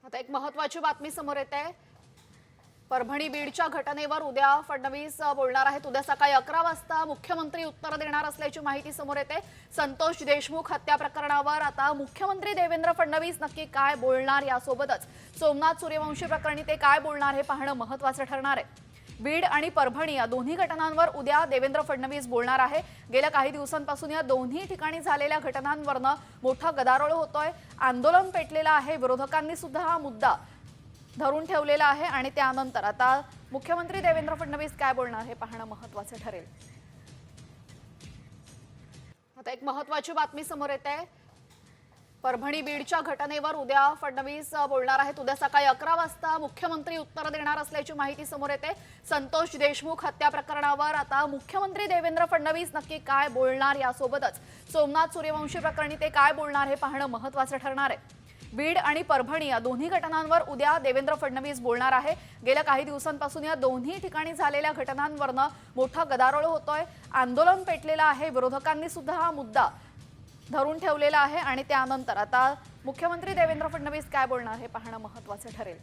आता एक महत्त्वाची बातमी समोर येते। परभणी बीडच्या घटनेवर उद्या फडणवीस बोलणार आहेत। उद्या सकाळी 11 वाजता मुख्यमंत्री उत्तर देणार असल्याची माहिती समोर येते। संतोष देशमुख हत्या प्रकरणावर आता मुख्यमंत्री देवेंद्र फडणवीस नक्की काय बोलणार, यासोबतच सोमनाथ सूर्यवंशी प्रकरणी ते काय बोलणार हे पाहणं महत्त्वाचं ठरणार आहे। बीड आणि परभणी या दोन्ही घटनांवर उद्या देवेंद्र फडणवीस बोलणार आहे। गेल्या काही दिवसांपासून या दोन्ही ठिकाणी झालेल्या घटनांवरनं मोठा गदारोळ होतोय, आंदोलन पेटलेलं आहे। विरोधकांनी सुद्धा हा मुद्दा धरून ठेवलेला आहे आणि त्यानंतर आता मुख्यमंत्री देवेंद्र फडणवीस काय बोलणार हे पाहणं महत्त्वाचं ठरेल। आता एक महत्त्वाची बातमी समोर येते। परभणी बीडच्या घटनेवर उद्या फडणवीस बोलणार आहेत। उद्या सकाळी 11 वाजता मुख्यमंत्री उत्तर देणार असल्याची माहिती समोर येते। संतोष देशमुख हत्या प्रकरणावर आता मुख्यमंत्री देवेंद्र फडणवीस नक्की काय बोलणार, यासोबतच सोमनाथ सूर्यवंशी प्रकरणी ते काय बोलणार हे पाहणं महत्त्वाचं ठरणार आहे। बीड आणि परभणी या दोन्ही घटनांवर उद्या देवेंद्र फडणवीस बोलणार आहे। गेल्या काही दिवसांपासून या दोन्ही ठिकाणी झालेल्या घटनांवरनं मोठा गदारोळ होतोय, आंदोलन पेटलेलं आहे। विरोधकांनी सुद्धा हा मुद्दा धरून ठेवलेला आहे आणि त्यानंतर आता मुख्यमंत्री देवेंद्र फडणवीस काय बोलणार हे पाहणं महत्त्वाचं ठरेल।